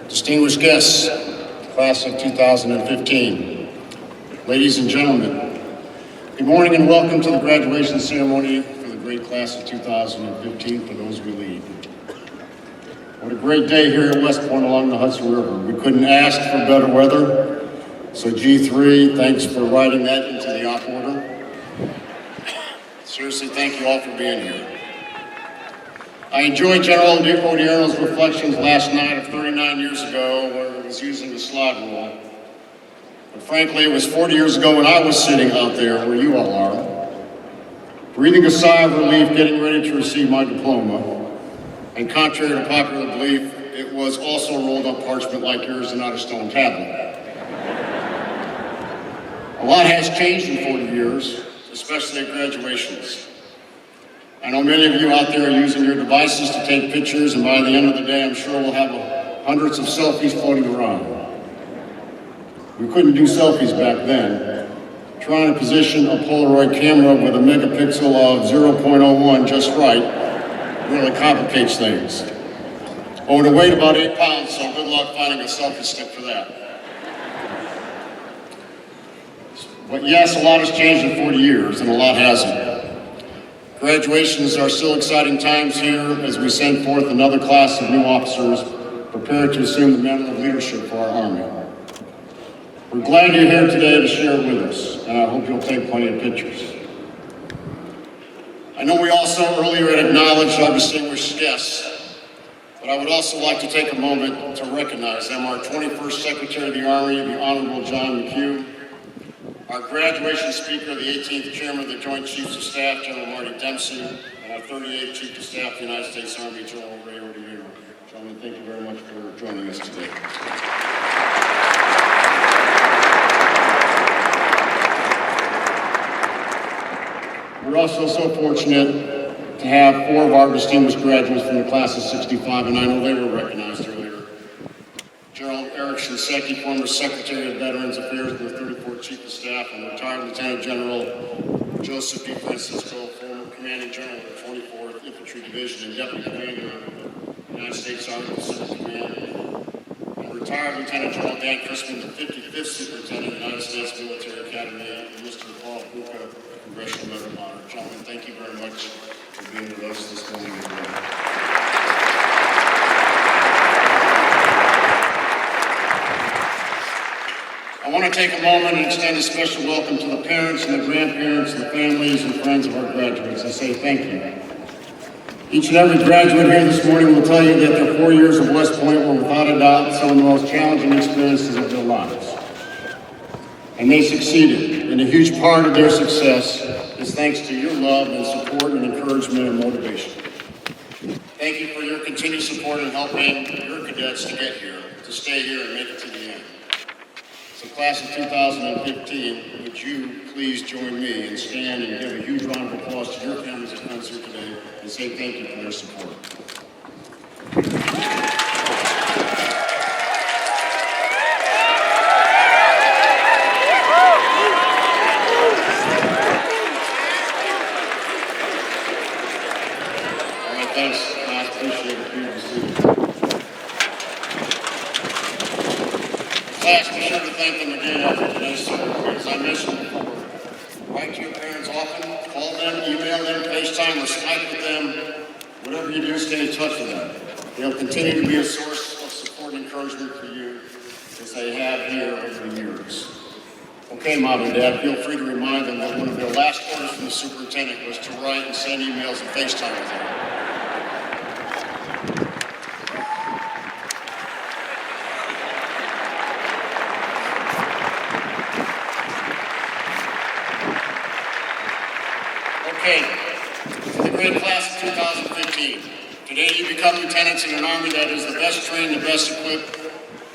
Distinguished guests, class of 2015, ladies and gentlemen, good morning and welcome to the graduation ceremony for the great class of 2015 for those we lead. What a great day here at West Point along the Hudson River. We couldn't ask for better weather, so G3, thanks for writing that into the op order. Seriously, thank you all for being here. I enjoyed General Odierno's reflections last night of 39 years ago where he was using the slide rule. But frankly, it was 40 years ago when I was sitting out there where you all are, breathing a sigh of relief, getting ready to receive my diploma. And contrary to popular belief, it was also rolled up parchment like yours and not a stone tablet. A lot has changed in 40 years, especially at graduations. I know many of you out there are using your devices to take pictures, and by the end of the day, I'm sure we'll have hundreds of selfies floating around. We couldn't do selfies back then. Trying to position a Polaroid camera with a megapixel of 0.01 just right really complicates things. Oh, and I weighed about 8 pounds, so good luck finding a selfie stick for that. But yes, a lot has changed in 40 years, and a lot hasn't. Graduations are still exciting times here as we send forth another class of new officers prepared to assume the mantle of leadership for our Army. We're glad you're here today to share it with us, and I hope you'll take plenty of pictures. I know we also earlier had acknowledged our distinguished guests, but I would also like to take a moment to recognize them. Our 21st Secretary of the Army, the Honorable John McHugh, our graduation speaker, the 18th Chairman of the Joint Chiefs of Staff, General Marty Dempsey, and our 38th Chief of Staff of the United States Army, General Ray Odierno. Gentlemen, thank you very much for joining us today. We're also so fortunate to have 4 of our distinguished graduates from the class of 65, and I know they were recognized earlier. General Eric Shinseki, former Secretary of Veterans Affairs and the 34th Chief of Staff, and retired Lieutenant General Joseph D. Francisco, former Commanding General of the 24th Infantry Division and Deputy Commander of the United States Army Pacific Command, and retired Lieutenant General Dan Chrisman, the 55th Superintendent of the United States Military Academy, and Mr. Paul Buca, Congressional Medal of Honor. Gentlemen, thank you very much for being with us this morning as well. I want to take a moment and extend a special welcome to the parents and the grandparents and the families and friends of our graduates. I say thank you. Each and every graduate here this morning will tell you that their 4 years of West Point were without a doubt some of the most challenging experiences of their lives. And they succeeded, and a huge part of their success is thanks to your love and support and encouragement and motivation. Thank you for your continued support in helping your cadets to get here, to stay here and make it to the end. So class of 2015, would you please join me and stand and give a huge round of applause to your families and friends here today and say thank you for their support. Thanks, I appreciate it. Class, be sure to thank them again after today's ceremony. As I mentioned before, write to your parents often, call them, email them, FaceTime, or Skype with them. Whatever you do, stay in touch with them. They'll continue to be a source of support and encouragement for you as they have here over the years. Okay, Mom and Dad, feel free to remind them that one of their last orders from the superintendent was to write and send emails and FaceTime with them. Okay, for the great class of 2015, today you become lieutenants in an Army that is the best trained, the best equipped,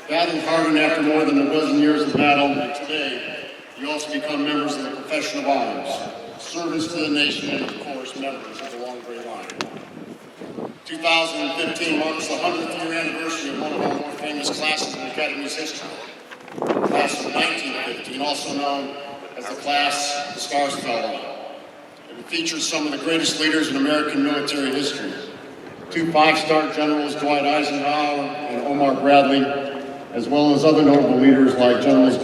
battled hardened after more than a dozen years of battle, and today you also become members of the profession of arms, servants to the nation, and of course, members of the Long Gray Line. 2015 marks the 100th year anniversary of one of our more famous classes in the Academy's history, the class of 1915, also known as the class the Stars Fell On. It features some of the greatest leaders in American military history. two five-star generals, Dwight Eisenhower and Omar Bradley, as well as other notable leaders like Generals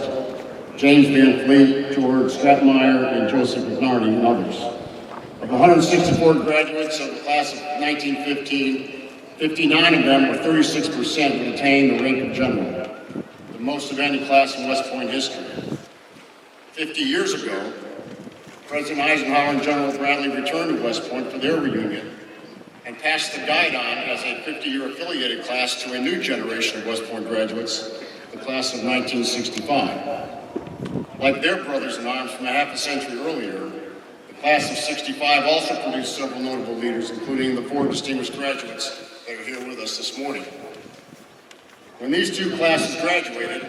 James Van Fleet, George Stratmeyer, and Joseph McNarney, and others. Of 164 graduates of the class of 1915, 59 of them, or 36%, would attain the rank of general, the most of any class in West Point history. 50 years ago, President Eisenhower and General Bradley returned to West Point for their reunion and passed the guide on as a 50-year affiliated class to a new generation of West Point graduates, the class of 1965. Like their brothers in arms from a half a century earlier, the class of 65 also produced several notable leaders, including the four distinguished graduates that are here with us this morning. When these two classes graduated,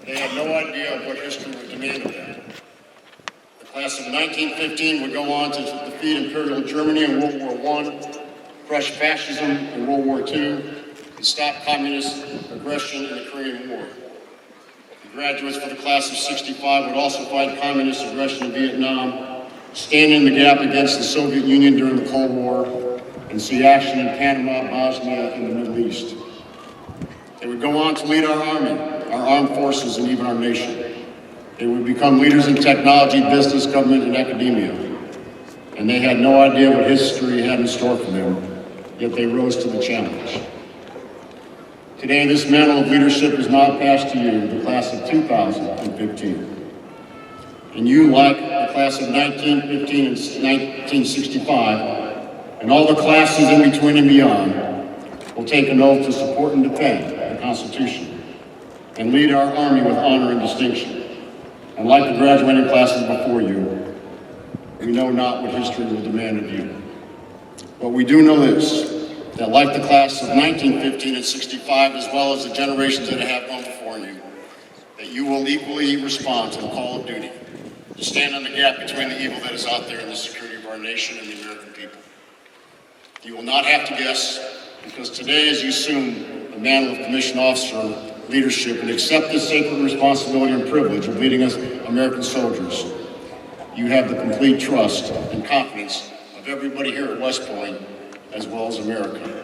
they had no idea of what history would demand of them. The class of 1915 would go on to defeat Imperial Germany in World War I, crush fascism in World War II, and stop communist aggression in the Korean War. The graduates for the class of 65 would also fight communist aggression in Vietnam, stand in the gap against the Soviet Union during the Cold War, and see action in Panama, Bosnia, and the Middle East. They would go on to lead our Army, our armed forces, and even our nation. They would become leaders in technology, business, government, and academia. And they had no idea what history had in store for them, yet they rose to the challenge. Today, this mantle of leadership is now passed to you, the class of 2015. And you, like the class of 1915 and 1965, and all the classes in between and beyond, will take an oath to support and defend the Constitution and lead our Army with honor and distinction. And like the graduating classes before you, we know not what history will demand of you. But we do know this, that like the class of 1915 and 65, as well as the generations that have gone before you, that you will equally respond to the call of duty to stand on the gap between the evil that is out there and the security of our nation and the American people. You will not have to guess, because today, as you assume the mantle of commissioned officer leadership and accept the sacred responsibility and privilege of leading us American soldiers, you have the complete trust and confidence of everybody here at West Point, as well as America.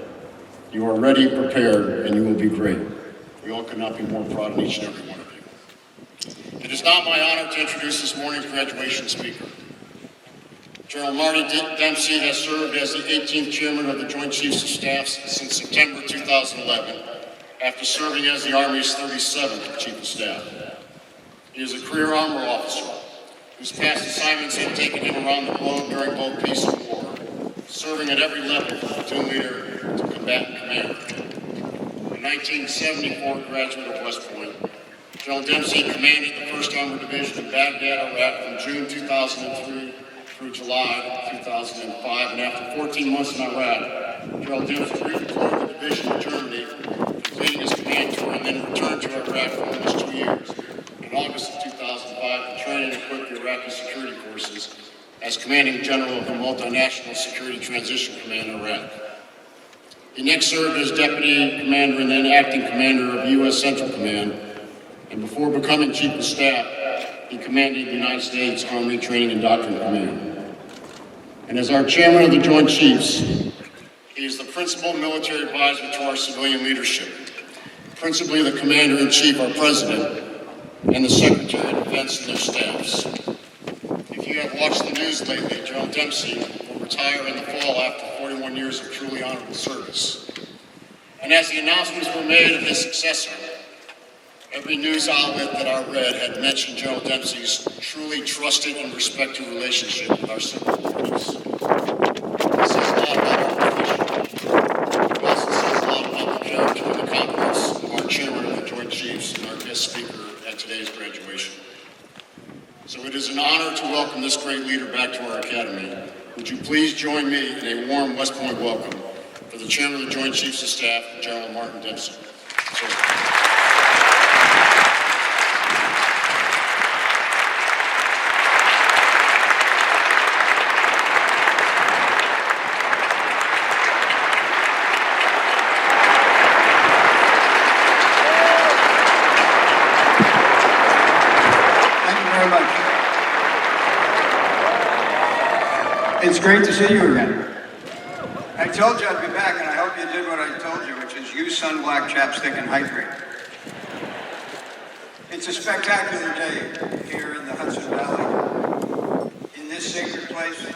You are ready, prepared, and you will be great. We all could not be more proud of each and every one of you. It is now my honor to introduce this morning's graduation speaker. General Marty Dempsey has served as the 18th Chairman of the Joint Chiefs of Staff since September 2011, after serving as the Army's 37th Chief of Staff. He is a career armor officer whose past assignments have taken him around the globe during both peace and war, serving at every level from platoon leader to combatant commander. A 1974 graduate of West Point, General Dempsey commanded the 1st Armored Division in Baghdad, Iraq from June 2003 through July 2005, and after 14 months in Iraq, General Dempsey redeployed the division to Germany, completing his command tour, and then returned to Iraq for almost 2 years. In August of 2005, to train and equip the Iraqi security forces as commanding general of the Multinational Security Transition Command in Iraq. He next served as deputy commander and then acting commander of U.S. Central Command, and before becoming Chief of Staff, he commanded the United States Army Training and Doctrine Command. And as our chairman of the Joint Chiefs, he is the principal military advisor to our civilian leadership, principally the commander-in-chief, our president, and the Secretary of Defense and their staffs. If you have watched the news lately, General Dempsey will retire in the fall after 41 years of truly honorable service. And as the announcements were made of his successor, every news outlet that I read had mentioned General Dempsey's truly trusted and respected relationship with our civil police. This says a lot about our profession. It also says a lot about the character and the competence of our chairman of the Joint Chiefs and our guest speaker at today's graduation. So it is an honor to welcome this great leader back to our academy. Would you please join me in a warm West Point welcome for the chairman of the Joint Chiefs of Staff, General Martin Dempsey. It's great to see you again. I told you I'd be back, and you did what I told you, which is use sunblock, chapstick, and hydrate. It's a spectacular day here in the Hudson Valley, in this sacred place,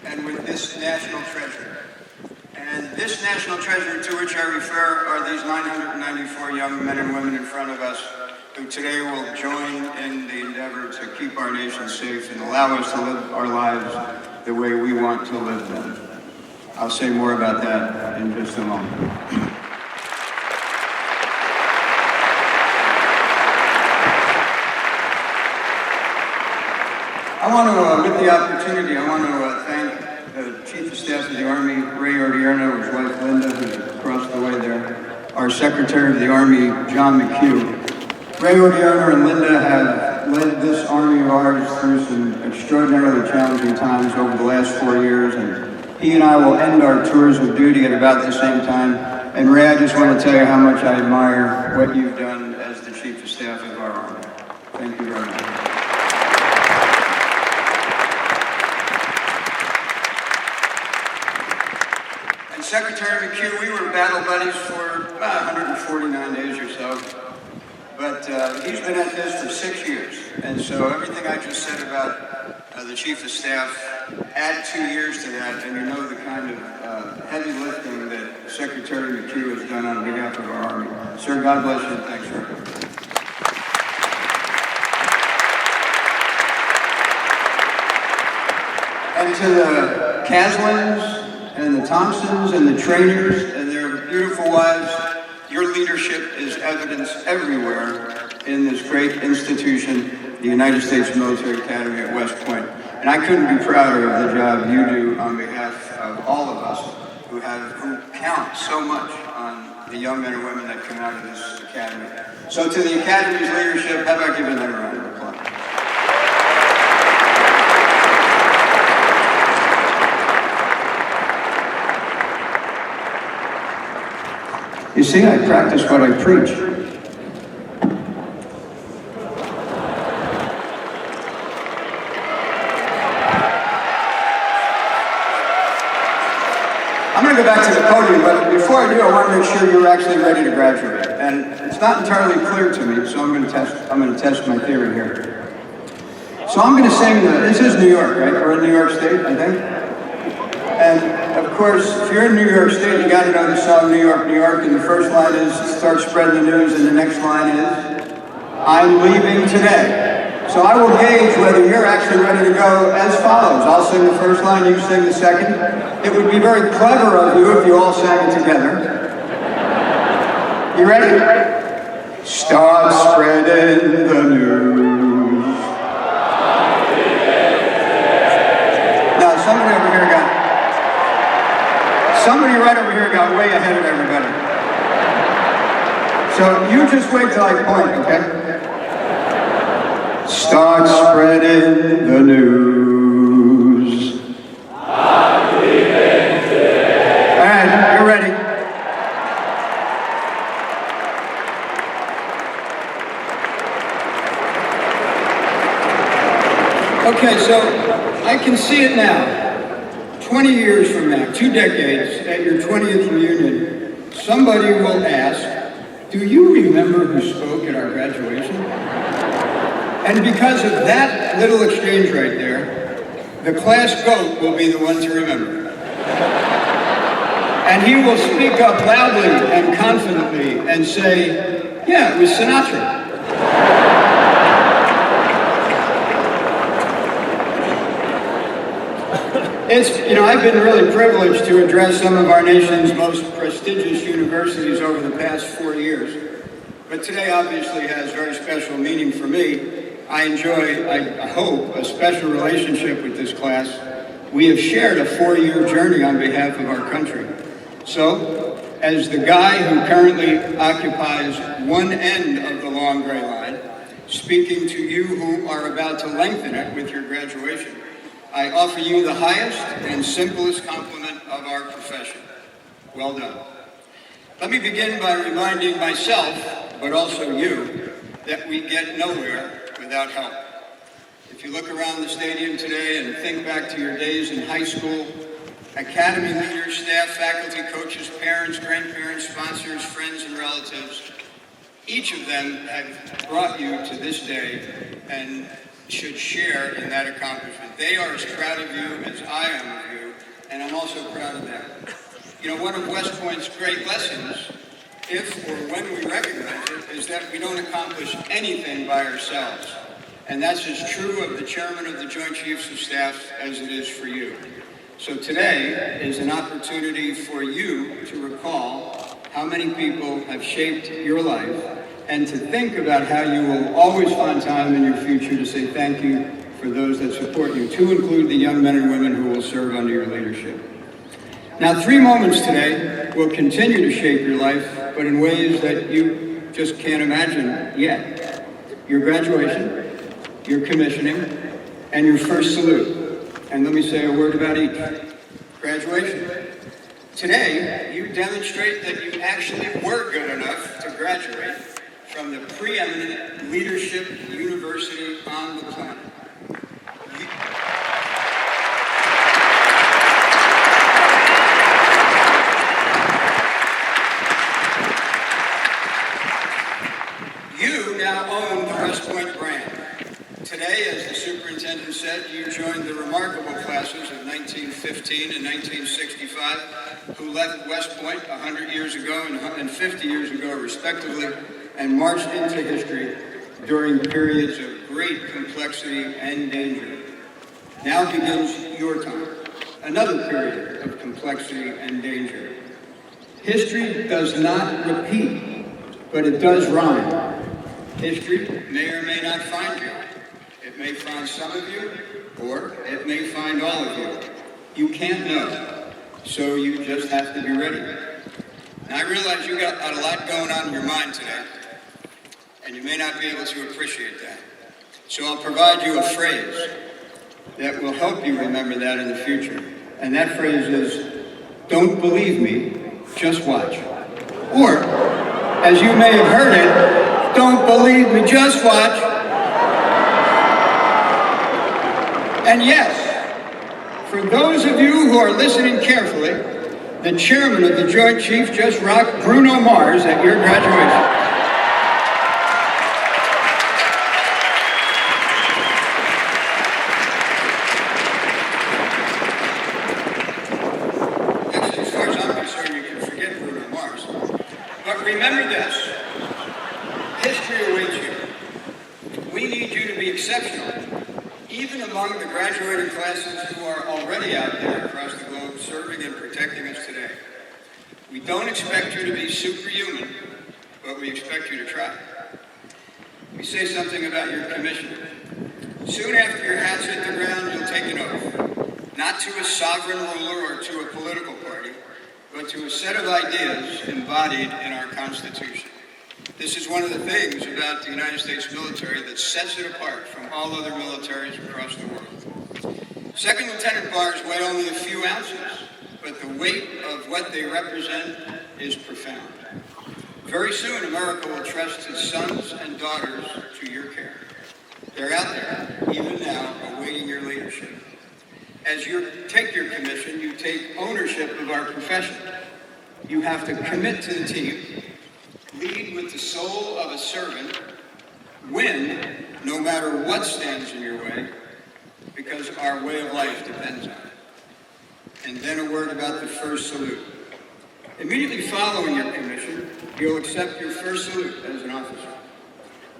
and with this national treasure. And this national treasure to which I refer are these 994 young men and women in front of us who today will join in the endeavor to keep our nation safe and allow us to live our lives the way we want to live them. I'll say more about that in just a moment. I want to, with the opportunity, I want to thank the Chief of Staff of the Army, Ray Odierno, his wife Linda, who's across the way there, our Secretary of the Army, John McHugh. Ray Odierno and Linda have led this Army of ours through some extraordinarily challenging times over the last 4 years, and he and I will end our tours of duty at about the same time. And Ray, I just want to tell you how much I admire what you've done as the Chief of Staff of our Army. Thank you very much. Secretary McHugh, we were battle buddies for about 149 days or so, but he's been at this for 6 years, and so everything I just said about the Chief of Staff, add 2 years to that, and you know the kind of heavy lifting that Secretary McHugh has done on behalf of our Army. Sir, God bless you, and thanks for it. And to the Caslens, and the Thompsons and the trainers and their beautiful wives, your leadership is evidenced everywhere in this great institution, the United States Military Academy at West Point. And I couldn't be prouder of the job you do on behalf of all of us who count so much on the young men and women that come out of this academy. So to the Academy's leadership, how about giving them a round of applause? You see, I practice what I preach. I'm going to go back to the podium, but before I do, I want to make sure you're actually ready to graduate. And it's not entirely clear to me, so I'm going to test my theory here. So I'm going to sing this is New York, right? We're in New York State, I think. And of course, if you're in New York State, you got to know the song New York, New York, and the first line is start spreading the news, and the next line is I'm leaving today. So I will gauge whether you're actually ready to go as follows. I'll sing the first line, you sing the second. It would be very clever of you if you all sang it together. You ready? Start spreading the news. Now somebody over here Somebody right over here got way ahead of everybody. So you just wait till I point, okay? Start spreading the news. I'm leaving today. All right, you're ready. Okay, so I can see it now. 20 years from now, 2 decades, at your 20th reunion, somebody will ask, do you remember who spoke at our graduation? And because of that little exchange right there, the class goat will be the one to remember. And he will speak up loudly and confidently and say, yeah, it was Sinatra. I've been really privileged to address some of our nation's most prestigious universities over the past 4 years. But today obviously has very special meaning for me. I enjoy, I hope, a special relationship with this class. We have shared a 4-year journey on behalf of our country. So, as the guy who currently occupies one end of the long gray line, speaking to you who are about to lengthen it with your graduation, I offer you the highest and simplest compliment of our profession. Well done. Let me begin by reminding myself, but also you, that we get nowhere without help. If you look around the stadium today and think back to your days in high school, Academy leaders, staff, faculty, coaches, parents, grandparents, sponsors, friends, and relatives, each of them have brought you to this day and should share in that accomplishment. They are as proud of you as I am of you, and I'm also proud of them. You know, one of West Point's great lessons, if or when we recognize it, is that we don't accomplish anything by ourselves. And that's as true of the chairman of the Joint Chiefs of Staff as it is for you. So today is an opportunity for you to recall how many people have shaped your life and to think about how you will always find time in your future to say thank you for those that support you, to include the young men and women who will serve under your leadership. Now, 3 moments today will continue to shape your life, but in ways that you just can't imagine yet. Your graduation, your commissioning, and your first salute. And let me say a word about each. Graduation. Today, you demonstrate that you actually were good enough to graduate from the preeminent leadership university on the planet. You now own the West Point brand. Today, as the superintendent said, you joined the remarkable classes of 1915 and 1965, who left West Point 100 years ago and 50 years ago, respectively, and marched into history during periods of great complexity and danger. Now begins your time, another period of complexity and danger. History does not repeat, but it does rhyme. History may or may not find you. It may find some of you, or it may find all of you. You can't know, so you just have to be ready. Now, I realize you got a lot going on in your mind today, and you may not be able to appreciate that. So I'll provide you a phrase that will help you remember that in the future. And that phrase is, don't believe me, just watch. Or, as you may have heard it, don't believe me, just watch. And yes, for those of you who are listening carefully, the chairman of the Joint Chiefs just rocked Bruno Mars at your graduation. Actually, as far as I'm concerned, you can forget Bruno Mars. But remember this, history awaits you. We need you to be exceptional. Even among the graduating classes who are already out there across the globe serving and protecting us today. We don't expect you to be superhuman, but we expect you to try. We say something about your commission. Soon after your hats hit the ground, you'll take an oath, not to a sovereign ruler or to a political party, but to a set of ideas embodied in our Constitution. This is one of the things about the United States military that sets it apart from all other militaries across the world. Second Lieutenant bars weigh only a few ounces, but the weight of what they represent is profound. Very soon, America will trust its sons and daughters to your care. They're out there, even now, awaiting your leadership. As you take your commission, you take ownership of our profession. You have to commit to the team, lead with the soul of a servant, win no matter what stands in your way, because our way of life depends on it. And then a word about the first salute. Immediately following your commission, you'll accept your first salute as an officer.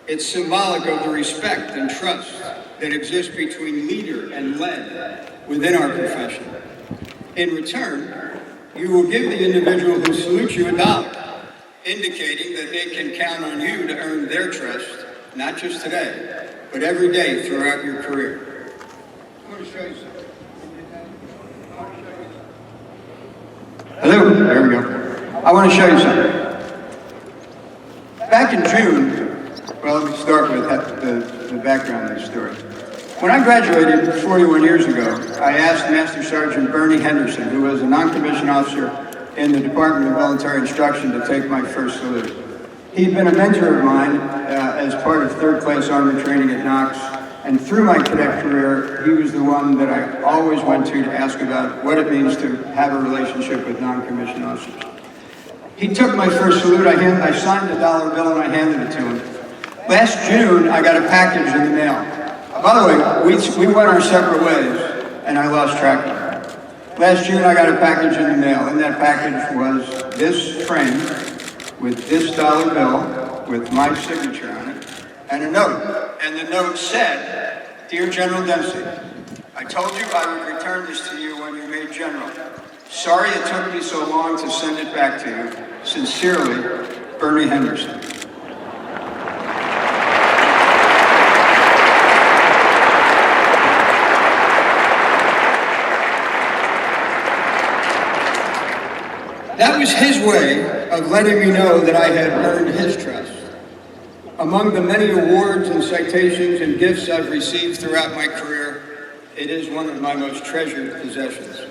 It's symbolic of the respect and trust that exists between leader and led within our profession. In return, you will give the individual who salutes you $1, indicating that they can count on you to earn their trust, not just today, but every day throughout your career. I want to show you something. Hello, there we go. I want to show you something. Back in June, well, let me start with the background of the story. When I graduated 41 years ago, I asked Master Sergeant Bernie Henderson, who was a non-commissioned officer in the Department of Military Instruction, to take my first salute. He'd been a mentor of mine as part of third-class Army training at Knox, And through my cadet career, he was the one that I always went to ask about what it means to have a relationship with non-commissioned officers. He took my first salute, I signed a dollar bill and I handed it to him. Last June, I got a package in the mail. By the way, we went our separate ways and I lost track of it. Last June, I got a package in the mail, and that package was this frame with this dollar bill with my signature on it and a note. And the note said, "Dear General Dempsey, I told you I would return this to you when you made general. Sorry it took me so long to send it back to you. Sincerely, Bernie Henderson." That was his way of letting me know that I had earned his trust. Among the many awards and citations and gifts I've received throughout my career, it is one of my most treasured possessions.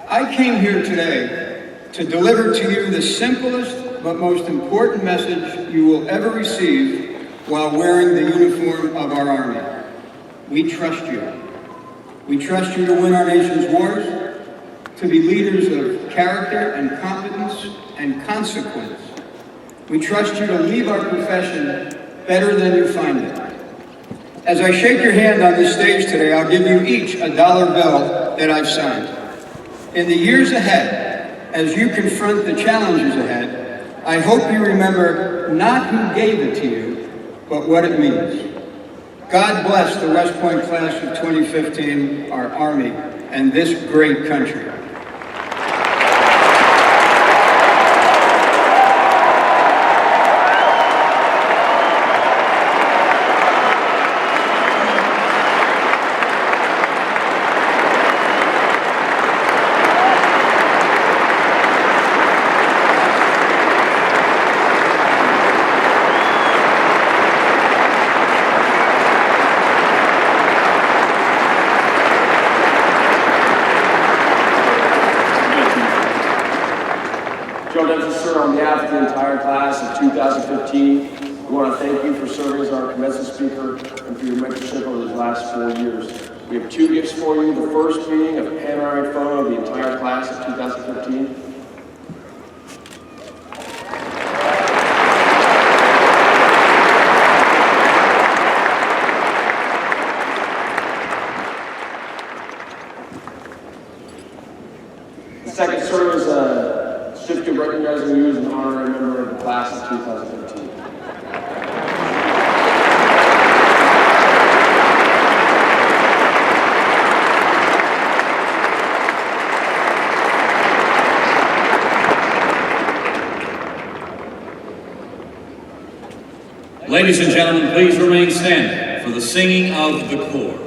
I came here today to deliver to you the simplest but most important message you will ever receive while wearing the uniform of our Army. We trust you. We trust you to win our nation's wars, to be leaders of character and competence and consequence. We trust you to leave our profession better than you find it. As I shake your hand on this stage today, I'll give you each a dollar bill that I've signed. In the years ahead, as you confront the challenges ahead, I hope you remember not who gave it to you, but what it means. God bless the West Point class of 2015, our Army, and this great country. On behalf of the entire class of 2015, we want to thank you for serving as our commencement speaker and for your mentorship over these last 4 years. We have 2 gifts for you, the first being a panoramic photo of the entire class of 2015. The second, sir, is a certificate recognizing you as an honorary member of the class of 2015. Ladies and gentlemen, please remain standing for the singing of the corps.